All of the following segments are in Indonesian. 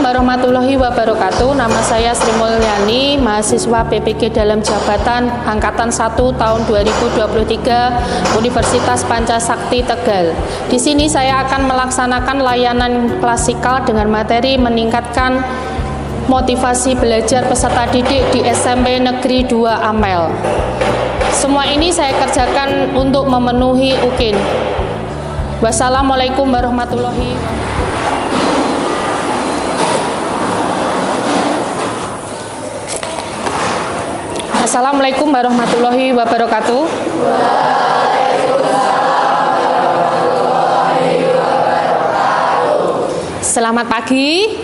warahmatullahi wabarakatuh. Nama saya Sri Mulyani, mahasiswa PPG dalam jabatan Angkatan 1 tahun 2023 Universitas Pancasakti Tegal. Di sini saya akan melaksanakan layanan klasikal dengan materi meningkatkan motivasi belajar peserta didik di SMP Negeri 2 Amel. Semua ini saya kerjakan untuk memenuhi UKIN. Wassalamualaikum warahmatullahi wabarakatuh. Assalamualaikum warahmatullahi wabarakatuh. Selamat pagi.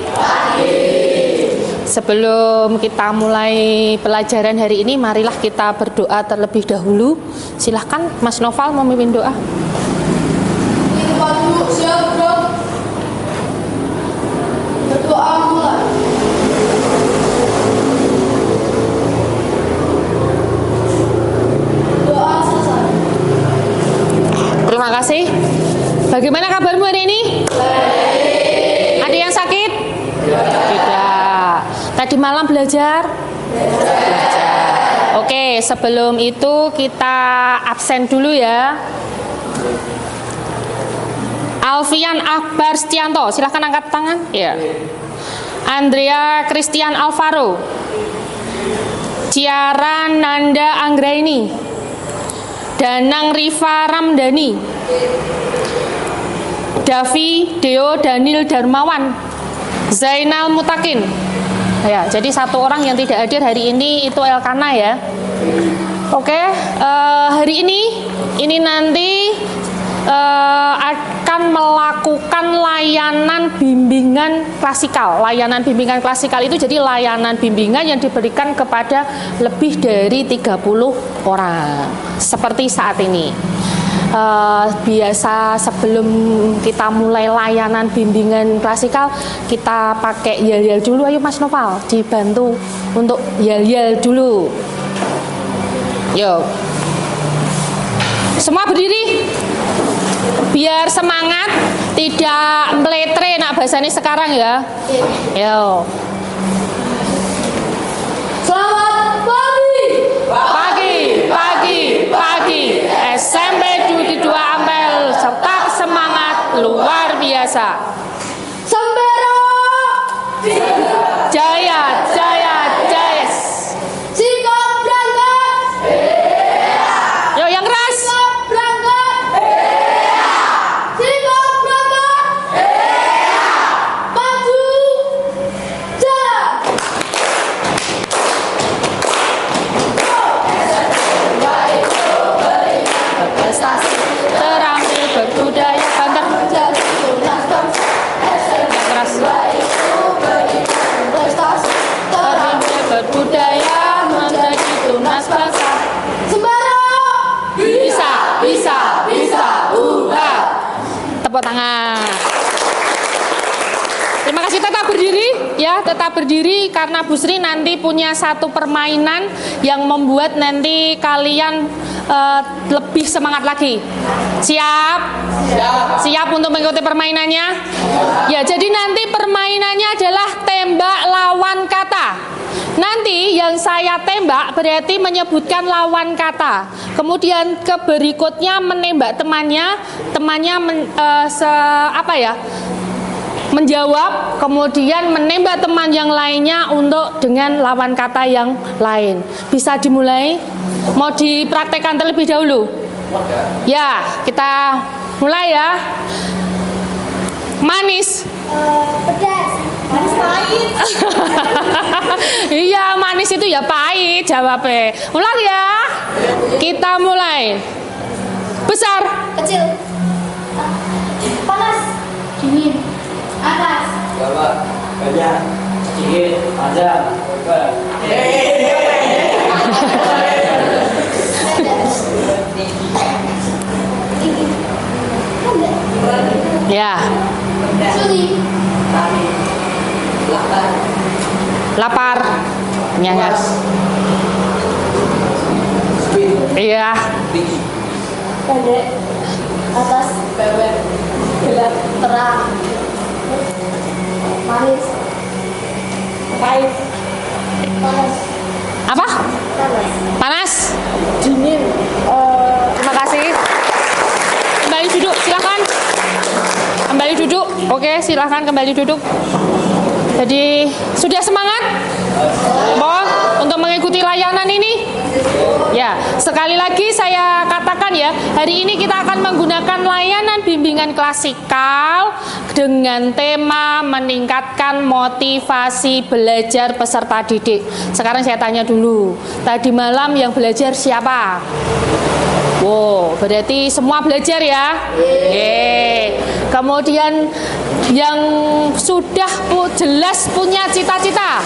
Sebelum kita mulai pelajaran hari ini, marilah kita berdoa terlebih dahulu. Silahkan Mas Noval memimpin doa. Berdoa mulai. Doa selesai. Terima kasih. Bagaimana kabarmu hari ini? Baik. Ada yang sakit? Tidak. Tadi malam belajar? Belajar. Oke, sebelum itu kita absen dulu ya. Alfian Akbar Stianto, silahkan angkat tangan. Ya. Andrea Christian Alvaro, Ciara Nanda Anggraini, Danang Riva Ramdhani, Davi Deo Daniel Darmawan, Zainal Mutakin. Ya, jadi satu orang yang tidak hadir hari ini itu Elkana ya. Oke, hari ini nanti akan melakukan layanan bimbingan klasikal. Layanan bimbingan klasikal itu jadi layanan bimbingan yang diberikan kepada lebih dari 30 orang. Seperti saat ini. Biasa sebelum kita mulai layanan bimbingan klasikal, kita pakai yel-yel dulu. Ayo Mas Noval, dibantu untuk yel-yel dulu. Yuk. Semua berdiri. Biar semangat, tidak meletre nak bahasanya sekarang ya. Yo. Selamat pagi. Pagi. SMP Negeri 2 Ampel serta semangat luar biasa. Sembera. Jaya. Sikap berangkat. Yo yang keras. Sikap berangkat. Sikap berangkat. Maju. Jalan. Prestasi terampil berbudaya banter. Jadi tunas bangsa. Yang keras. Prestasi Terampil berbudaya menjadi tunas bangsa. Sembara. Bisa. Tepuk tangan. Terima kasih, tetap berdiri ya, tetap berdiri karena Bu Sri nanti punya satu permainan yang membuat nanti kalian lebih semangat lagi. Siap untuk mengikuti permainannya? Ya, jadi nanti permainannya adalah tembak lawan kata. Nanti yang saya tembak berarti menyebutkan lawan kata. Kemudian ke berikutnya menembak temannya menjawab, kemudian menembak teman yang lainnya untuk dengan lawan kata yang lain. Bisa dimulai? Mau dipraktekkan terlebih dahulu? Ya, kita mulai ya. Manis. Pedas. Manis pahit. Iya, manis itu ya pahit jawabnya. Ulang ya. Kita mulai. Besar. Kecil. Panas. Dingin. Atas. Bawah, banyak, sedikit, panjang, Ya. Sulit. Lapar. Nyangas. Iya. Pendek. Atas. Bawah. Gelap. Terang. Manis. Panas. Apa? Panas. Panas? Dingin. Terima kasih. Kembali duduk, silakan. Kembali duduk. Oke, silakan kembali duduk. Jadi, sudah semangat? Untuk mengikuti layanan ini? Ya, sekali lagi saya katakan ya, hari ini kita akan menggunakan layanan bimbingan klasikal dengan tema meningkatkan motivasi belajar peserta didik. Sekarang saya tanya dulu, tadi malam yang belajar siapa? Wow, berarti semua belajar ya? Kemudian yang sudah jelas punya cita-cita,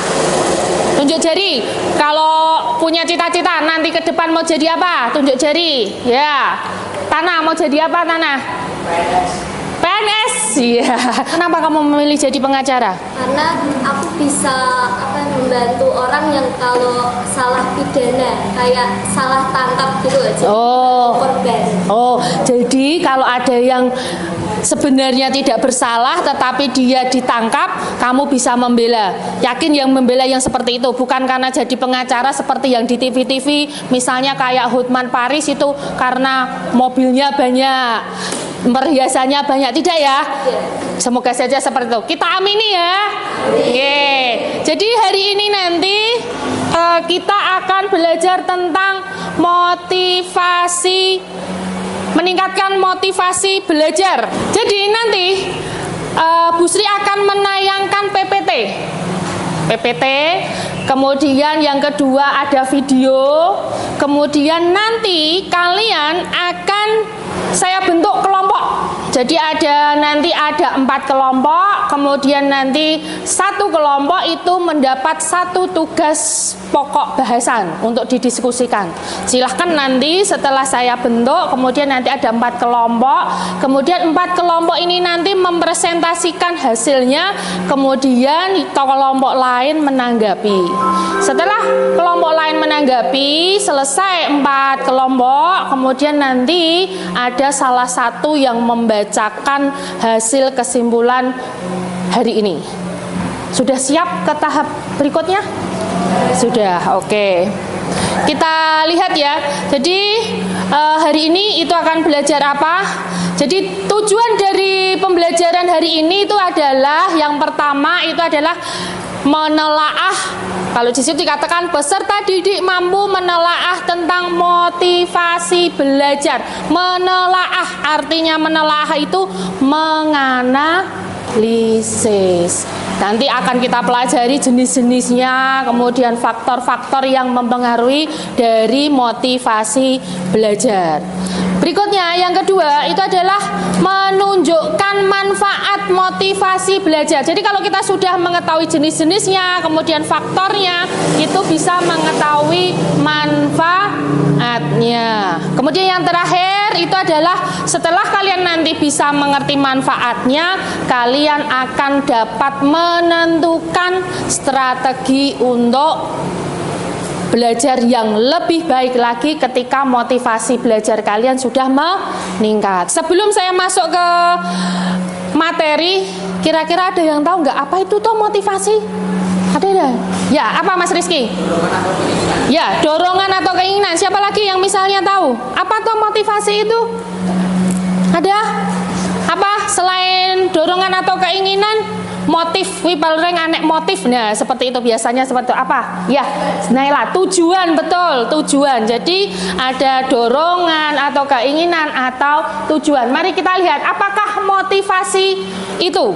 tunjuk jari. Kalau punya cita-cita nanti ke depan mau jadi apa? Tunjuk jari. Ya. Tanah mau jadi apa, Tanah? PNS. Iya. Kenapa kamu memilih jadi pengacara? Karena aku bisa membantu orang yang kalau salah pidana, kayak salah tangkap gitu aja. Korban. Jadi kalau ada yang sebenarnya tidak bersalah tetapi dia ditangkap, kamu bisa membela. Yakin yang membela yang seperti itu, bukan karena jadi pengacara seperti yang di TV-TV, misalnya kayak Hotman Paris itu karena mobilnya banyak, perhiasannya banyak, tidak ya? Semoga saja seperti itu. Kita amini ya. Jadi hari ini nanti kita akan belajar tentang motivasi, meningkatkan motivasi belajar. Jadi nanti Bu Sri akan menayangkan PPT, kemudian yang kedua ada video, kemudian nanti kalian akan saya bentuk kelompok. Jadi nanti ada 4 kelompok, kemudian nanti satu kelompok itu mendapat satu tugas pokok bahasan untuk didiskusikan. Silahkan nanti setelah saya bentuk, kemudian nanti ada 4 kelompok, kemudian 4 kelompok ini nanti mempresentasikan hasilnya, kemudian kelompok lain menanggapi. Setelah kelompok lain menanggapi, selesai 4 kelompok, kemudian nanti ada salah satu yang membacakan hasil kesimpulan hari ini. Sudah siap ke tahap berikutnya? Sudah, oke. Kita lihat ya. Jadi hari ini itu akan belajar apa? Jadi tujuan dari pembelajaran hari ini itu adalah, yang pertama itu adalah menelaah. Kalau di situ dikatakan peserta didik mampu menelaah tentang motivasi belajar. Menelaah, artinya menelaah itu menganalisis. Nanti akan kita pelajari jenis-jenisnya, kemudian faktor-faktor yang mempengaruhi dari motivasi belajar. Berikutnya yang kedua itu adalah menunjukkan manfaat motivasi belajar. Jadi kalau kita sudah mengetahui jenis-jenisnya, kemudian faktornya, itu bisa mengetahui manfaatnya. Kemudian yang terakhir itu adalah setelah kalian nanti bisa mengerti manfaatnya, kalian akan dapat menentukan strategi untuk belajar yang lebih baik lagi ketika motivasi belajar kalian sudah meningkat. Sebelum saya masuk ke materi, kira-kira ada yang tahu nggak apa itu tuh motivasi? Ada ya? Ya, apa Mas Rizky? Ya, dorongan atau keinginan. Siapa lagi yang misalnya tahu? Apa tuh motivasi itu? Ada? Apa selain dorongan atau keinginan? Motif, paling aneh motif. Nah, seperti itu biasanya seperti itu. Apa? Ya, Naila, tujuan, betul, tujuan. Jadi ada dorongan atau keinginan atau tujuan. Mari kita lihat apakah motivasi itu.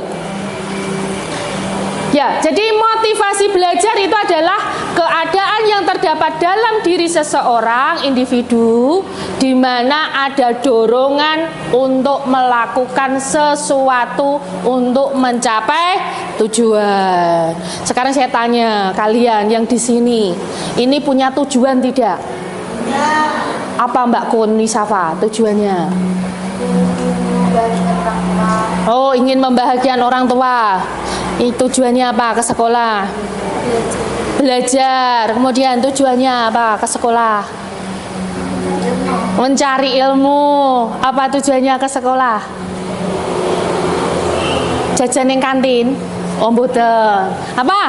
Ya, jadi motivasi belajar itu adalah keadaan yang terdapat dalam diri seseorang, individu, di mana ada dorongan untuk melakukan sesuatu untuk mencapai tujuan. Sekarang saya tanya kalian yang di sini, ini punya tujuan tidak? Apa Mbak Kuni Safa tujuannya? Oh, ingin membahagiakan orang tua. Tujuannya apa? Ke sekolah? Belajar. Kemudian tujuannya apa? Ke sekolah? Mencari ilmu. Apa tujuannya ke sekolah? Jajan yang kantin? Oh, mboten. Apa?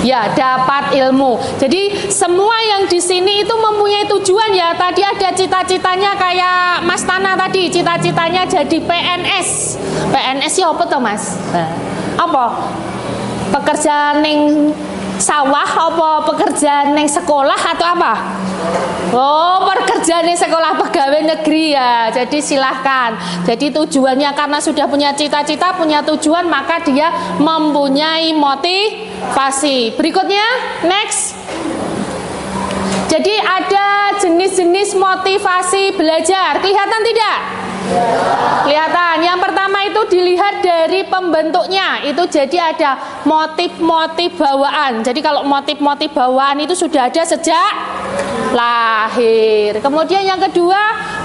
Ya, dapat ilmu. Jadi semua yang di sini itu mempunyai tujuan ya. Tadi ada cita-citanya kayak Mas Tana tadi, cita-citanya jadi PNS. PNS ya apa tuh Mas? Apa? Pekerjaan ning sawah apa pekerjaan ning sekolah atau apa? Oh, pekerjaan ning sekolah pegawai negeri ya. Jadi silahkan. Jadi tujuannya karena sudah punya cita-cita, punya tujuan, maka dia mempunyai motivasi. Berikutnya, next. Jadi ada jenis-jenis motivasi belajar. Kelihatan tidak? Kelihatan. Yang pertama itu dilihat dari pembentuknya. Itu jadi ada motif-motif bawaan. Jadi kalau motif-motif bawaan itu sudah ada sejak lahir. Kemudian yang kedua,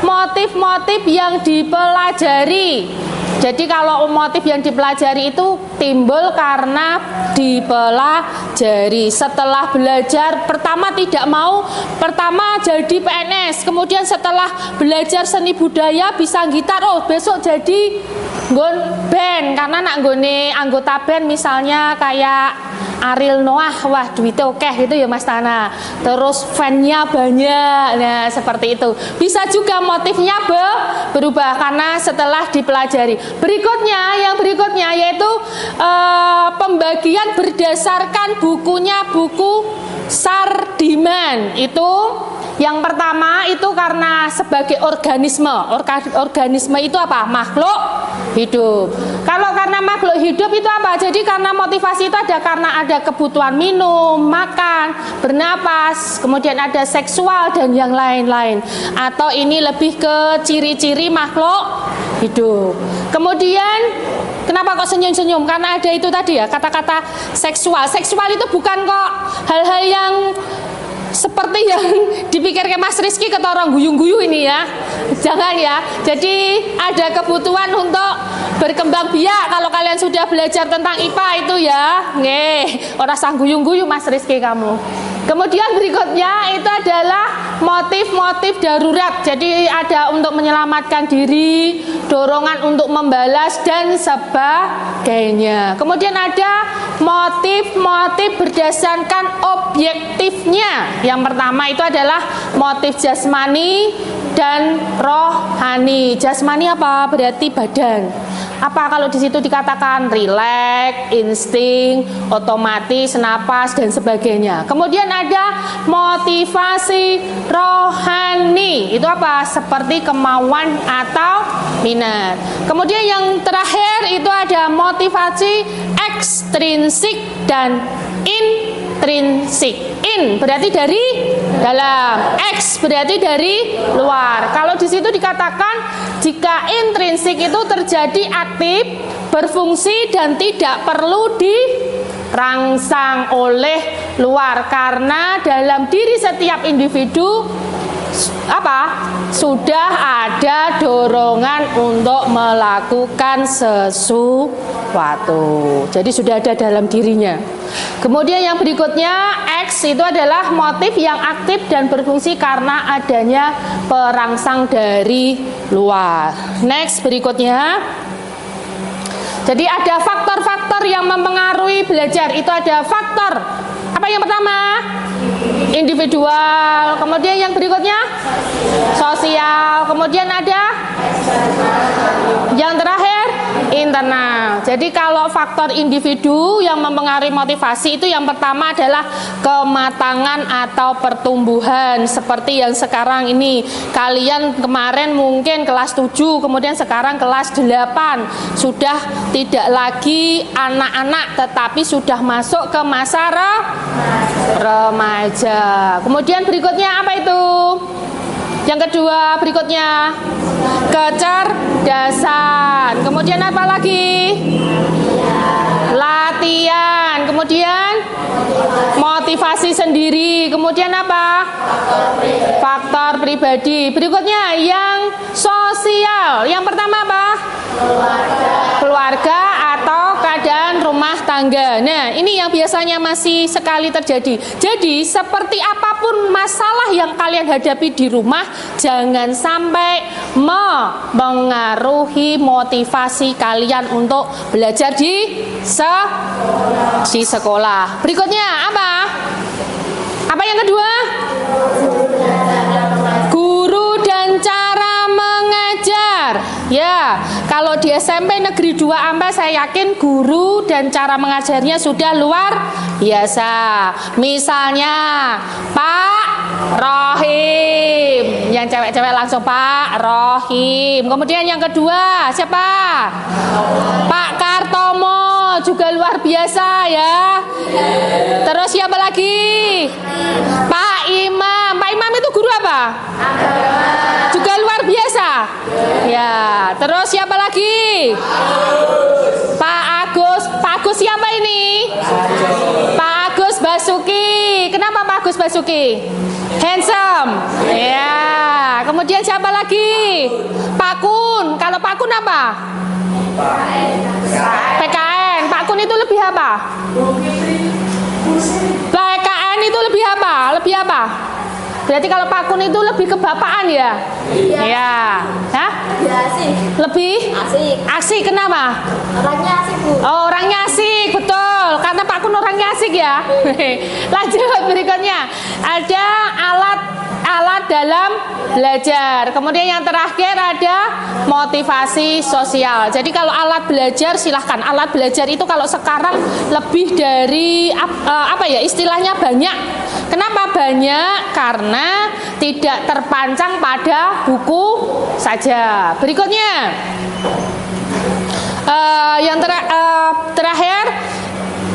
motif-motif yang dipelajari. Jadi kalau motif yang dipelajari itu timbul karena dipelajari. Setelah belajar, pertama tidak mau, pertama jadi PNS. Kemudian setelah belajar seni budaya bisa gitar, oh besok jadi nggon band. Karena nak nggone anggota band misalnya kayak Ariel Noah, wah duitnya oke gitu ya Mas Tana. Terus fan-nya banyak, nah seperti itu. Bisa juga motifnya berubah karena setelah dipelajari. Yang berikutnya yaitu pembagian berdasarkan bukunya, buku Sardiman. Itu yang pertama itu karena sebagai organisme. Organisme itu apa? Makhluk hidup. Kalau karena makhluk hidup itu apa? Jadi karena motivasi itu ada karena ada kebutuhan minum, makan, bernapas, kemudian ada seksual dan yang lain-lain. Atau ini lebih ke ciri-ciri makhluk hidup. Kemudian kenapa kok senyum-senyum? Karena ada itu tadi ya, kata-kata seksual. Seksual itu bukan kok hal-hal yang seperti yang dipikirkan Mas Rizky ketorong guyung-guyu ini ya. Jangan ya. Jadi ada kebutuhan untuk berkembang biak. Kalau kalian sudah belajar tentang IPA itu ya, ora sang guyung-guyu Mas Rizky kamu. Kemudian berikutnya itu adalah motif-motif darurat. Jadi ada untuk menyelamatkan diri, dorongan untuk membalas dan sebagainya. Kemudian ada motif-motif berdasarkan objektifnya. Yang pertama itu adalah motif jasmani dan rohani. Jasmani apa? Berarti badan. Apa kalau di situ dikatakan rileks, insting, otomatis, napas dan sebagainya. Kemudian ada motivasi rohani. Itu apa? Seperti kemauan atau minat. Kemudian yang terakhir itu ada motivasi ekstrinsik dan intrinsik. In berarti dari dalam, X berarti dari luar. Kalau di situ dikatakan jika intrinsik itu terjadi aktif, berfungsi dan tidak perlu dirangsang oleh luar karena dalam diri setiap individu sudah ada dorongan untuk melakukan sesuatu. Jadi sudah ada dalam dirinya. Kemudian yang berikutnya, X itu adalah motif yang aktif dan berfungsi karena adanya perangsang dari luar. Next, berikutnya. Jadi ada faktor-faktor yang mempengaruhi belajar. Itu ada faktor apa yang pertama? Individual. Kemudian yang berikutnya sosial. Kemudian ada yang terakhir internal. Jadi kalau faktor individu yang mempengaruhi motivasi itu yang pertama adalah kematangan atau pertumbuhan. Seperti yang sekarang ini, kalian kemarin mungkin kelas 7, kemudian sekarang kelas 8. Sudah tidak lagi anak-anak tetapi sudah masuk ke masa remaja. Kemudian berikutnya apa itu? Yang kedua berikutnya kecerdasan. Kemudian apa lagi? Latihan. Kemudian motivasi sendiri. Kemudian apa? Faktor pribadi. Berikutnya yang sosial. Yang pertama apa? Keluarga atau keadaan rumah rumah tangga. Nah, ini yang biasanya masih sekali terjadi. Jadi, seperti apapun masalah yang kalian hadapi di rumah, jangan sampai mempengaruhi motivasi kalian untuk belajar di sekolah. Berikutnya apa? Apa yang kedua? Guru dan cara mengajar. Ya, kalau di SMP Negeri 2 Amba saya yakin guru dan cara mengajarnya sudah luar biasa. Misalnya Pak Rohim, yang cewek-cewek langsung Pak Rohim. Kemudian yang kedua siapa? Pak Kartomo, juga luar biasa ya. Terus siapa lagi? Pak Imam. Pak Imam itu guru apa? Juga luar biasa. Ya, terus siapa lagi? Pak Agus. Pak Agus siapa ini? Pak Agus Basuki. Kenapa Pak Agus Basuki? Handsome. Ya. Kemudian siapa lagi? Pak Kun. Kalau Pak Kun apa? PKN. Pak Kun itu lebih apa? PKN itu lebih apa? Lebih apa? Berarti kalau Pak Kun itu lebih kebapaan ya? Iya. Hah? Asik. Lebih? Asik. Asik kenapa? Orangnya asik, Bu. Oh, orangnya asik, betul. Karena Pak Kun orangnya asik ya. Lanjut berikutnya. Ada alat dalam belajar. Kemudian yang terakhir ada motivasi sosial. Jadi kalau alat belajar silahkan. Alat belajar itu kalau sekarang lebih dari apa ya, istilahnya banyak. Kenapa banyak? Karena tidak terpancang pada buku saja. Berikutnya yang terakhir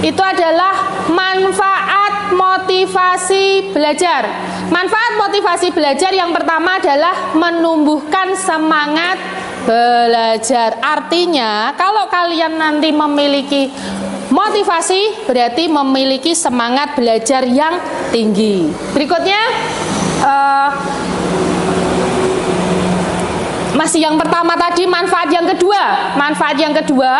itu adalah manfaat motivasi belajar. Manfaat motivasi belajar yang pertama adalah menumbuhkan semangat belajar. Artinya kalau kalian nanti memiliki motivasi, berarti memiliki semangat belajar yang tinggi. Berikutnya masih yang pertama tadi, manfaat yang kedua. Manfaat yang kedua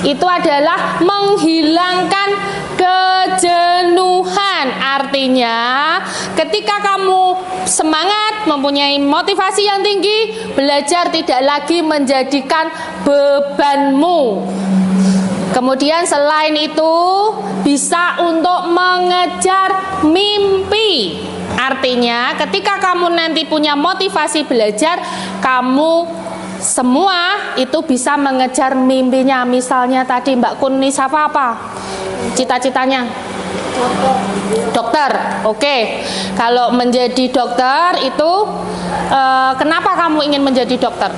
itu adalah menghilangkan kejenuhan. Artinya ketika kamu semangat, mempunyai motivasi yang tinggi, belajar tidak lagi menjadikan bebanmu. Kemudian selain itu bisa untuk mengejar mimpi. Artinya ketika kamu nanti punya motivasi belajar, kamu semua itu bisa mengejar mimpinya. Misalnya tadi Mbak Kunisafa apa cita-citanya? Dokter. Oke. Kalau menjadi dokter itu kenapa kamu ingin menjadi dokter?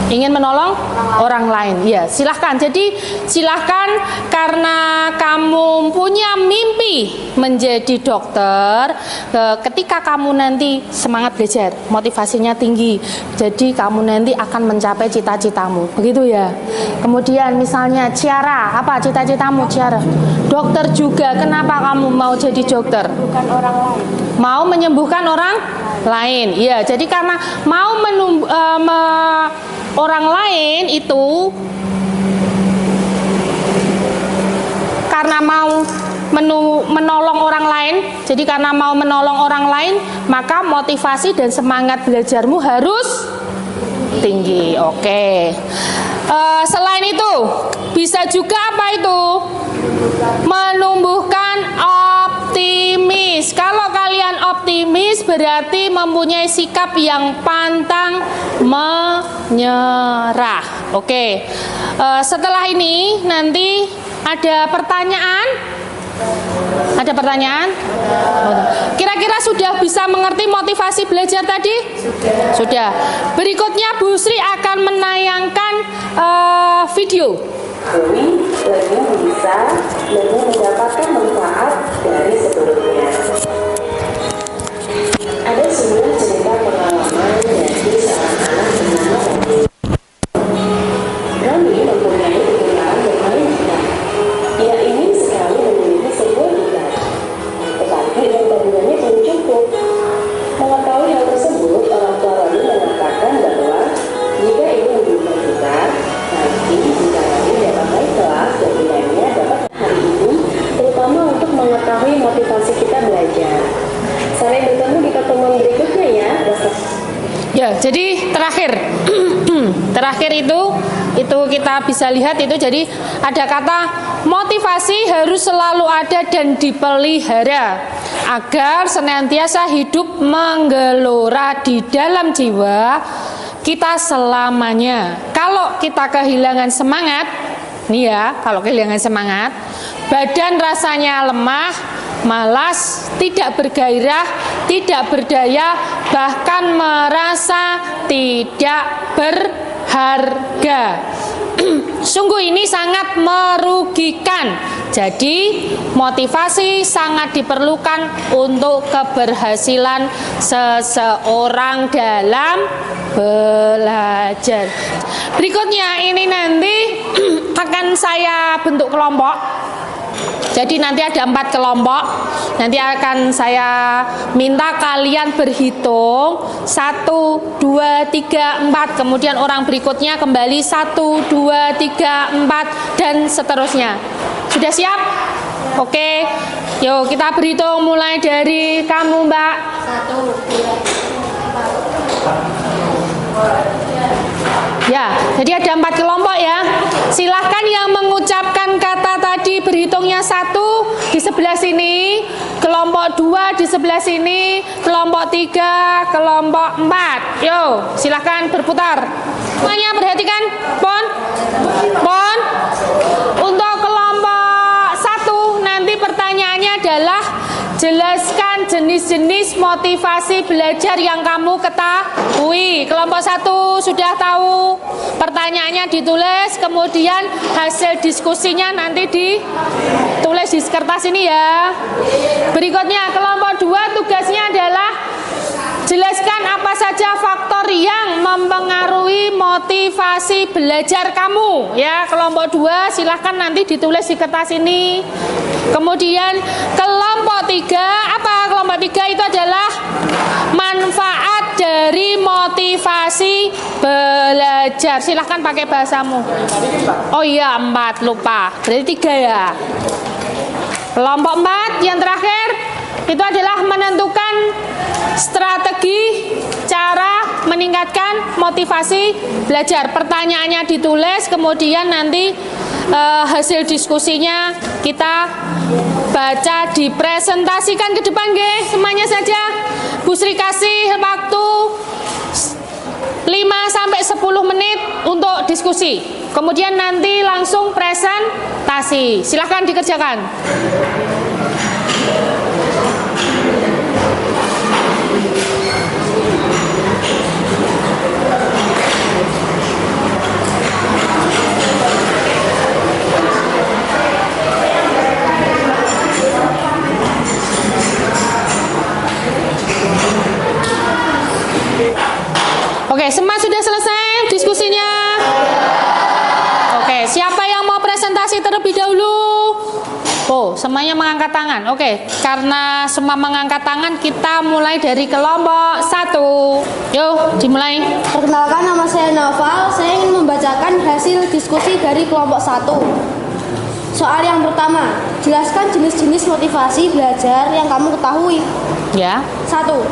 Ingin menolong orang lain. Ya, silahkan. Jadi silahkan, karena kamu punya mimpi menjadi dokter, ketika kamu nanti semangat belajar, motivasinya tinggi, jadi kamu nanti akan mencapai cita-citamu. Begitu ya. Kemudian misalnya Ciara, apa cita-citamu Ciara? Dokter juga. Kenapa kamu mau jadi dokter? Bukan orang lain. Mau menyembuhkan orang lain. Iya, jadi karena mau orang lain itu, karena mau menolong orang lain, jadi karena mau menolong orang lain, maka motivasi dan semangat belajarmu harus tinggi. Oke. Selain itu, bisa juga apa itu? Menumbuhkan optimis. Kalau kalian optimis berarti mempunyai sikap yang pantang menyerah. Oke. Setelah ini nanti ada pertanyaan. Ada pertanyaan? Kira-kira sudah bisa mengerti motivasi belajar tadi? Sudah. Berikutnya Bu Sri akan menayangkan video. Jadi, lebih bisa lebih mendapatkan manfaat dari sebelumnya. Ada sebuah cerita pengalaman dari seorang anak bernama Roni. Mempunyai kegemaran bermain gitar. Ia ingin sekali memiliki sebuah gitar, tetapi uang tabungannya belum cukup. Mengetahui hal tersebut, orang tua Roni mengatakan bahwa jika ingin membeli gitar, nanti gitar Roni dapat Ya, jadi terakhir terakhir itu kita bisa lihat itu, jadi ada kata motivasi harus selalu ada dan dipelihara agar senantiasa hidup menggelora di dalam jiwa kita selamanya. Kalau kita kehilangan semangat, nih ya, kalau kehilangan semangat, badan rasanya lemah, malas, tidak bergairah, tidak berdaya, bahkan merasa tidak berharga. Sungguh ini sangat merugikan. Jadi motivasi sangat diperlukan untuk keberhasilan seseorang dalam belajar. Berikutnya ini nanti akan saya bentuk kelompok. Jadi nanti ada 4 kelompok. Nanti akan saya minta kalian berhitung 1, 2, 3, 4. Kemudian orang berikutnya kembali 1, 2, 3, 4 dan seterusnya. Sudah siap? Oke. Yuk kita berhitung mulai dari kamu, Mbak. 1, 2, 3, 4. Ya, jadi ada 4 kelompok ya. Silahkan yang mengucapkan kata tadi berhitungnya 1 di sebelah sini, kelompok 2 di sebelah sini, kelompok 3, kelompok 4. Yo, silahkan berputar. Semuanya perhatikan, Pon. Untuk kelompok 1 nanti pertanyaannya adalah jelaskan jenis-jenis motivasi belajar yang kamu ketahui. Kelompok 1 sudah tahu. Pertanyaannya ditulis, kemudian hasil diskusinya nanti ditulis di kertas ini ya. Berikutnya kelompok 2 tugasnya adalah jelaskan apa saja faktor yang mempengaruhi motivasi belajar kamu. Ya, kelompok 2 silahkan nanti ditulis di kertas ini. Kemudian kelompok 3, apa kelompok 3 itu adalah manfaat dari motivasi belajar. Silahkan pakai bahasamu. Oh iya 4, lupa. Berarti 3 ya. Kelompok 4 yang terakhir itu adalah menentukan strategi cara meningkatkan motivasi belajar. Pertanyaannya ditulis, kemudian nanti hasil diskusinya kita baca, dipresentasikan ke depan, semuanya saja. Bu Sri kasih waktu 5-10 menit untuk diskusi. Kemudian nanti langsung presentasi. Silahkan dikerjakan. Oke, semua sudah selesai diskusinya? Oke, siapa yang mau presentasi terlebih dahulu? Oh, semuanya mengangkat tangan. Oke, karena semua mengangkat tangan, kita mulai dari kelompok 1. Yuk, dimulai. Perkenalkan, nama saya Noval. Saya ingin membacakan hasil diskusi dari kelompok 1. Soal yang pertama, jelaskan jenis-jenis motivasi belajar yang kamu ketahui. Ya. 1.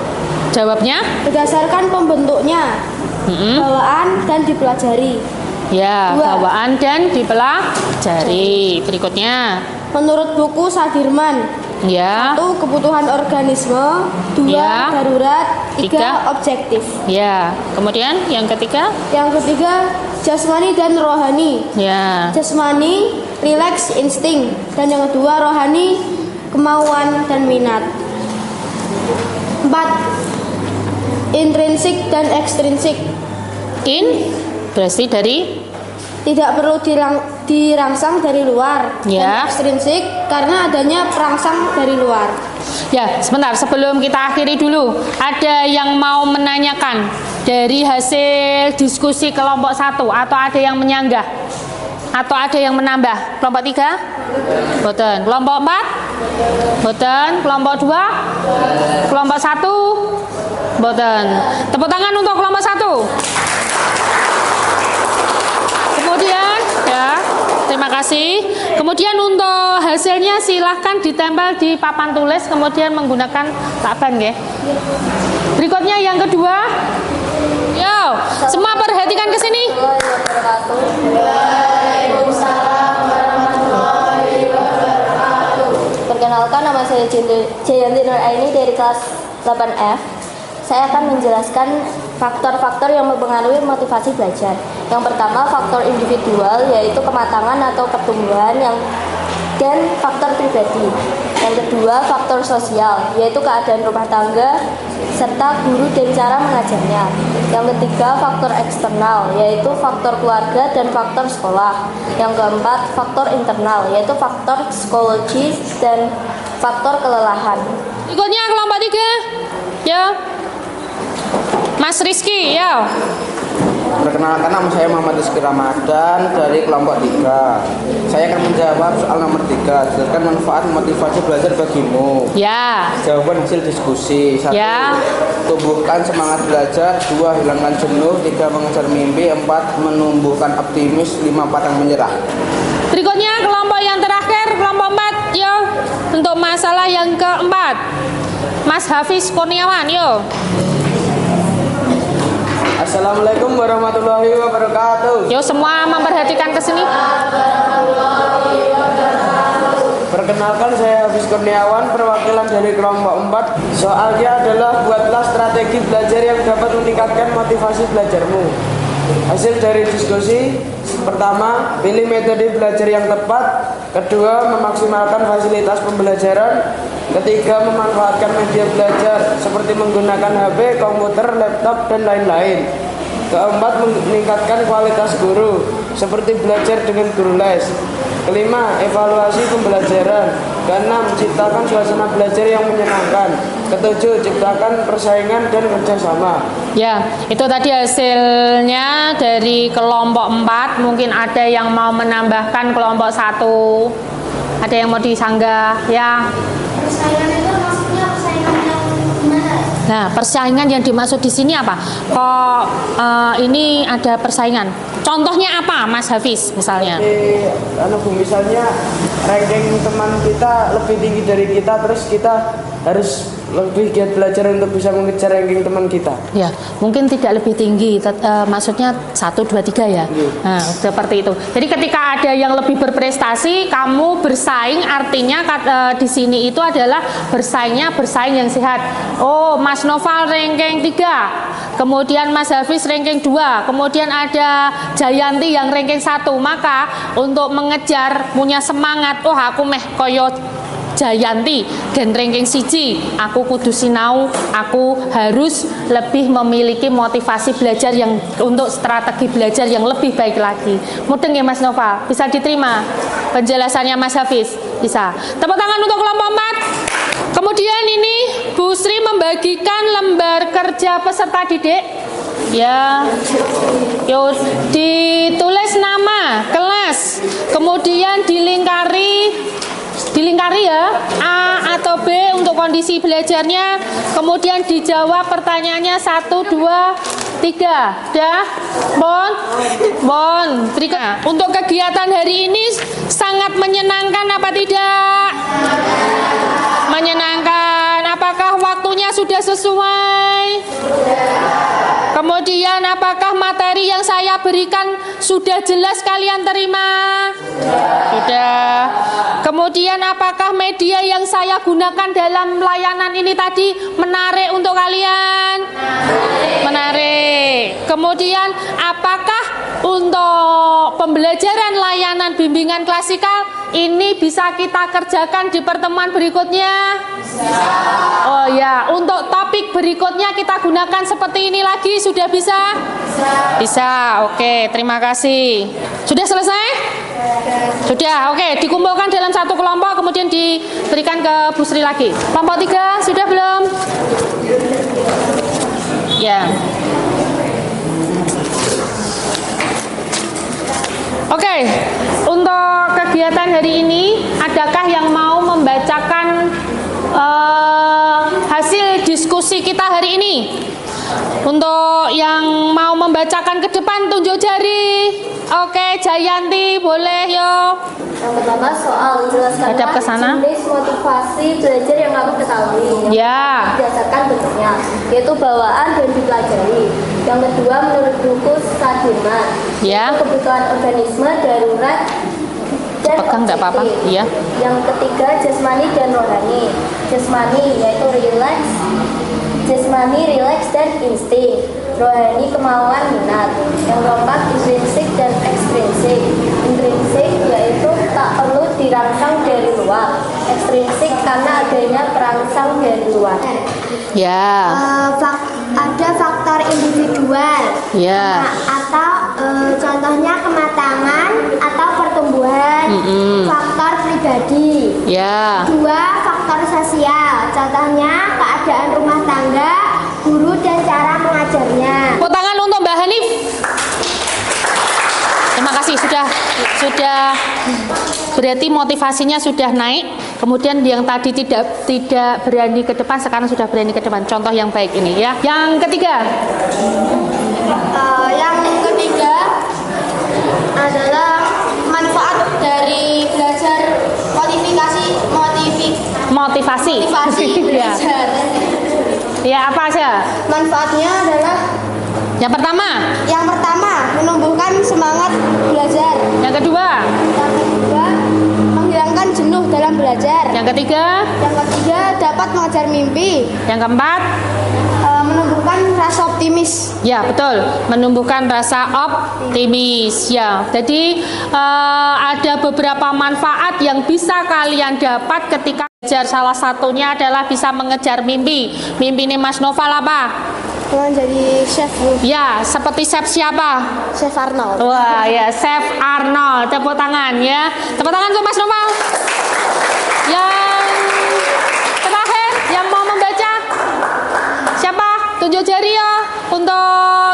Jawabnya? Berdasarkan pembentuknya, bawaan dan dipelajari. Ya, 2. bawaan dan dipelajari. Berikutnya. Menurut buku Sadirman. Ya. 1. Kebutuhan organisme. 2. Ya. Darurat. 3. Objektif. Ya. Kemudian yang ketiga? Yang ketiga, jasmani dan rohani. Ya. Jasmani, rileks, insting. Dan yang kedua, rohani, kemauan dan minat. 4. Intrinsik dan ekstrinsik. Berarti dari? Tidak perlu dirangsang dari luar. Ya. Dan ekstrinsik karena adanya perangsang dari luar. Ya, sebentar sebelum kita akhiri dulu. Ada yang mau menanyakan dari hasil diskusi kelompok 1 atau ada yang menyanggah? Atau ada yang menambah? Kelompok 3? Boten. Kelompok 4? Boten. Kelompok 2? Kelompok 1? Boten. Tepuk tangan untuk kelompok 1. Kemudian ya, terima kasih. Kemudian untuk hasilnya silahkan ditempel di papan tulis, kemudian menggunakan lakban, ya. Berikutnya yang kedua. Jayanti Nur Aini dari kelas 8F. Saya akan menjelaskan faktor-faktor yang mempengaruhi motivasi belajar. Yang pertama, faktor individual, yaitu kematangan atau pertumbuhan dan faktor pribadi. Yang kedua, faktor sosial, yaitu keadaan rumah tangga serta guru dan cara mengajarnya. Yang ketiga, faktor eksternal, yaitu faktor keluarga dan faktor sekolah. Yang keempat, faktor internal, yaitu faktor psikologis dan faktor kelelahan. Berikutnya kelompok 3. Ya. Mas Rizky, ya. Perkenalkan, nama saya Muhammad Rizky Ramadan dari kelompok 3. Saya akan menjawab soal nomor 3. Jelaskan manfaat motivasi belajar bagimu. Ya. Jawaban hasil diskusi. 1. Ya. Tumbuhkan semangat belajar. 2. Hilangkan jenuh. 3. Mengejar mimpi. 4. Menumbuhkan optimis. 5. Pantang menyerah. Berikutnya kelompok yang terakhir, kelompok 4, yo. Untuk masalah yang keempat, Mas Hafiz Kurniawan, yo. Assalamualaikum warahmatullahi wabarakatuh. Yo, semua memperhatikan ke sini. Perkenalkan, saya Hafiz Kurniawan, perwakilan dari kelompok 4. Soalnya adalah buatlah strategi belajar yang dapat meningkatkan motivasi belajarmu. Hasil dari diskusi: pertama, pilih metode belajar yang tepat. Kedua, memaksimalkan fasilitas pembelajaran. Ketiga, memanfaatkan media belajar seperti menggunakan HP, komputer, laptop, dan lain-lain. Keempat, meningkatkan kualitas guru seperti belajar dengan guru les. Kelima, evaluasi pembelajaran. Keenam, ciptakan suasana belajar yang menyenangkan. Ketujuh, ciptakan persaingan dan kerjasama. Ya, itu tadi hasilnya dari kelompok 4. Mungkin ada yang mau menambahkan kelompok 1. Ada yang mau disanggah, ya. Persaingan itu maksudnya persaingan yang gimana? Nah, persaingan yang dimaksud di sini apa? Kok ini ada persaingan? Contohnya apa, Mas Hafiz, misalnya? Misalnya ranking teman kita lebih tinggi dari kita, terus kita harus lebih giat belajar untuk bisa mengejar ranking teman kita. Ya, mungkin tidak lebih tinggi, maksudnya 1, 2, 3 ya. Nah, seperti itu. Jadi ketika ada yang lebih berprestasi, kamu bersaing, artinya di sini itu adalah bersaing yang sehat. Oh, Mas Noval ranking 3, kemudian Mas Hafiz ranking 2, kemudian ada Jayanti yang ranking 1. Maka untuk mengejar, punya semangat, oh aku meh koyo Jayanti dan ranking 1, aku kudu sinau, aku harus lebih memiliki motivasi belajar yang untuk strategi belajar yang lebih baik lagi. Mudeng ya Mas Noval, bisa diterima penjelasannya Mas Hafiz? Bisa. Tepuk tangan untuk kelompok 4. Kemudian ini Bu Sri membagikan lembar kerja peserta didik. Ya, yuk ditulis nama kelas, kemudian dilingkari ya, A atau B untuk kondisi belajarnya, kemudian dijawab pertanyaannya 1, 2, 3. Dah, Bon, Trika. Untuk kegiatan hari ini sangat menyenangkan apa tidak? Menyenangkan. Apakah waktunya sudah sesuai? Kemudian apakah materi yang saya berikan sudah jelas kalian terima? Sudah. Kemudian apakah media yang saya gunakan dalam layanan ini tadi menarik untuk kalian? Menarik. Kemudian apakah untuk pembelajaran layanan bimbingan klasikal ini bisa kita kerjakan di pertemuan berikutnya? Oh ya, untuk topik berikutnya kita gunakan seperti ini lagi, sudah bisa? Bisa, oke, terima kasih. Sudah selesai? Sudah, oke, dikumpulkan dalam satu kelompok, kemudian diberikan ke Bu Sri lagi. Kelompok 3, sudah belum? Ya. Oke, untuk kegiatan hari ini, adakah yang mau membacakan hasil diskusi kita hari ini? Untuk yang mau membacakan ke depan, tunjuk jari. Oke, Jayanti, boleh yo. Yang pertama, soal Hadap ke sana. jelaskanlah jenis motivasi belajar yang kamu ketahui. Ya. Berdasarkan bentuknya, yaitu bawaan dan dipelajari. Yang kedua, menurut buku Sadirman, Ya. yaitu kebutuhan organisme darurat Dipegang nggak apa-apa. objektif. Iya. Yang ketiga jasmani dan rohani. Jasmani yaitu relax, jasmani relax dan insting. Rohani kemauan minat. Yang keempat intrinsik dan ekstrinsik. Intrinsik yaitu tak perlu dirangsang dari luar. Ekstrinsik karena adanya perangsang dari luar. Ya. Ada faktor individual. Ya. Atau contohnya kematangan atau pertumbuhan. Faktor pribadi. Ya. Dua, faktor sosial. Contohnya keadaan rumah tangga, guru dan cara mengajarnya. Tepuk tangan untuk Mbak Hanif. Terima kasih sudah berarti motivasinya sudah naik. Kemudian yang tadi tidak berani ke depan sekarang sudah berani ke depan. Contoh yang baik ini ya. Yang ketiga. Yang ketiga adalah manfaat dari belajar motivasi. Ya. Ya, apa aja? Manfaatnya adalah Yang pertama menumbuhkan semangat belajar. yang kedua, Menghilangkan jenuh dalam belajar. yang ketiga, Dapat mengejar mimpi. yang keempat. Menumbuhkan rasa optimis. Ya, betul. Menumbuhkan rasa optimis. Ya, jadi ada beberapa manfaat yang bisa kalian dapat ketika belajar. Salah satunya adalah bisa mengejar mimpi. Mimpi ini Mas Noval apa? Menjadi chef, Bu. Ya, seperti chef siapa? Chef Arnold. Wah, ya, Chef Arnold. Tepuk tangan ya. Tepuk tangan untuk Mas Noval. Yang terakhir, yang mau membaca siapa? Tunjuk jari ya untuk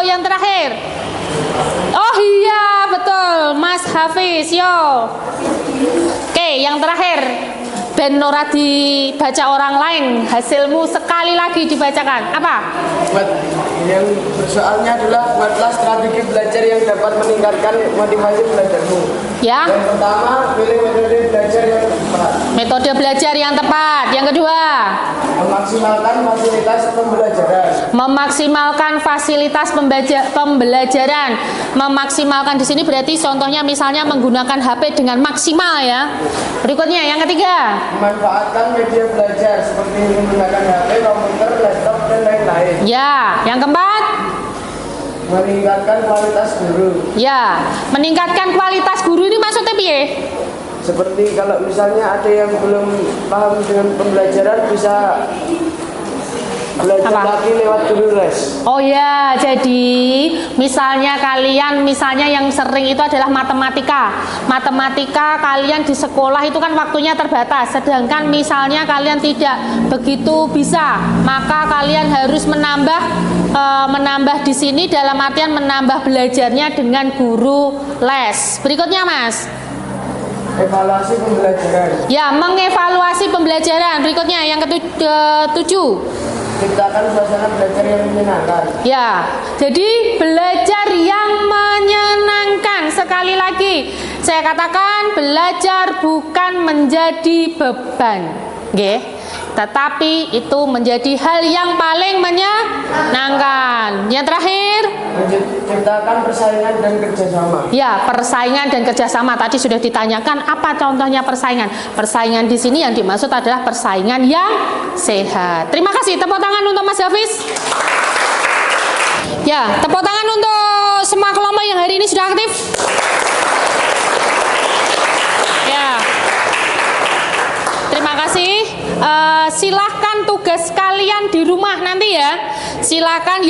yang terakhir. Oh iya, betul, Mas Hafiz. Yo. Oke, yang terakhir. Ben ora dibaca orang lain, hasilmu sekali lagi dibacakan. Apa? Yang soalnya adalah buatlah strategi belajar yang dapat meningkatkan motivasi belajarmu. Ya. Yang pertama, pilih metode belajar yang tepat. Metode belajar yang tepat. Yang kedua, Memaksimalkan fasilitas pembelajaran. memaksimalkan fasilitas pembelajaran. Memaksimalkan di sini berarti contohnya misalnya menggunakan HP dengan maksimal ya. Berikutnya yang ketiga, Memanfaatkan media belajar seperti menggunakan HP, komputer, laptop, dan lain-lain. ya. Yang keempat, Meningkatkan kualitas guru. ya, meningkatkan kualitas guru ini maksudnya piye? Seperti kalau misalnya ada yang belum paham dengan pembelajaran bisa belajar Apa? lagi lewat guru les. Oh ya, jadi misalnya kalian yang sering itu adalah matematika. Matematika kalian di sekolah itu kan waktunya terbatas. Sedangkan misalnya kalian tidak begitu bisa, maka kalian harus menambah di sini dalam artian menambah belajarnya dengan guru les. Berikutnya, Mas. Evaluasi pembelajaran. Ya, mengevaluasi pembelajaran. Berikutnya yang ketujuh. Ciptakan suasana belajar yang menyenangkan. Ya, jadi belajar yang menyenangkan. Sekali lagi, saya katakan belajar bukan menjadi beban, nggih. Tetapi itu menjadi hal yang paling menyenangkan. Yang terakhir, Ciptakan persaingan dan kerjasama. ya, persaingan dan kerjasama. Tadi sudah ditanyakan apa contohnya persaingan. Persaingan di sini yang dimaksud adalah persaingan yang sehat. Terima kasih. Tepuk tangan untuk Mas Hafiz. Ya, tepuk tangan untuk semua kelompok yang hari ini sudah aktif. Ya, terima kasih. Silahkan tugas kalian di rumah nanti ya. Silahkan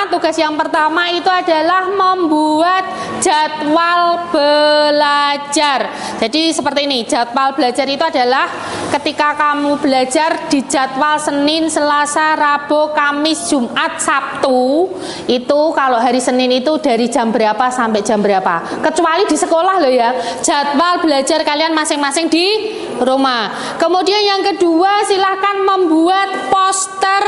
tugas yang pertama itu adalah membuat jadwal belajar. Jadi seperti ini, jadwal belajar itu adalah ketika kamu belajar di jadwal Senin, Selasa, Rabu, Kamis, Jumat, Sabtu. Itu kalau hari Senin itu dari jam berapa sampai jam berapa. Kecuali di sekolah loh ya. Jadwal belajar kalian masing-masing di rumah. Kemudian yang kedua, silahkan membuat poster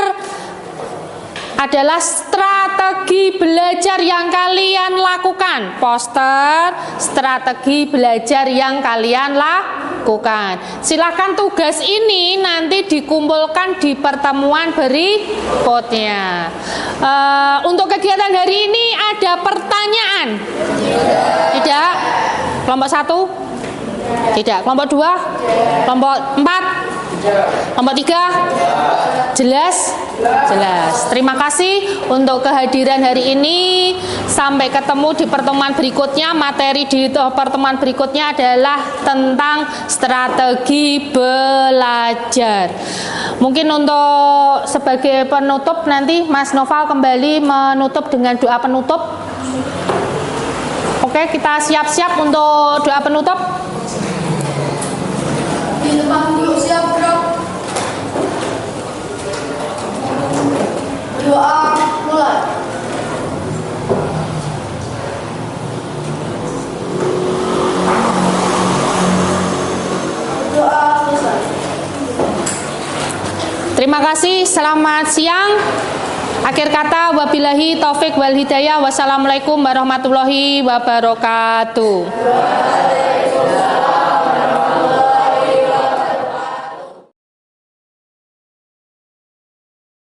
adalah strategi belajar yang kalian lakukan. Poster strategi belajar yang kalian lakukan. Silahkan tugas ini nanti dikumpulkan di pertemuan berikutnya. Untuk kegiatan hari ini ada pertanyaan? Tidak? Kelompok 1? Tidak. Kelompok 2? Kelompok 4? Kelompok 3? Jelas? Jelas. Terima kasih untuk kehadiran hari ini. Sampai ketemu di pertemuan berikutnya. Materi di pertemuan berikutnya adalah tentang strategi belajar. Mungkin untuk sebagai penutup nanti Mas Noval kembali menutup dengan doa penutup. Oke, kita siap-siap untuk doa penutup. Di depan duduk siap, bro. Doa mulai. Doa selesai. Terima kasih, selamat siang. Akhir kata, wabillahi taufik wal hidayah. Wassalamualaikum warahmatullahi wabarakatuh.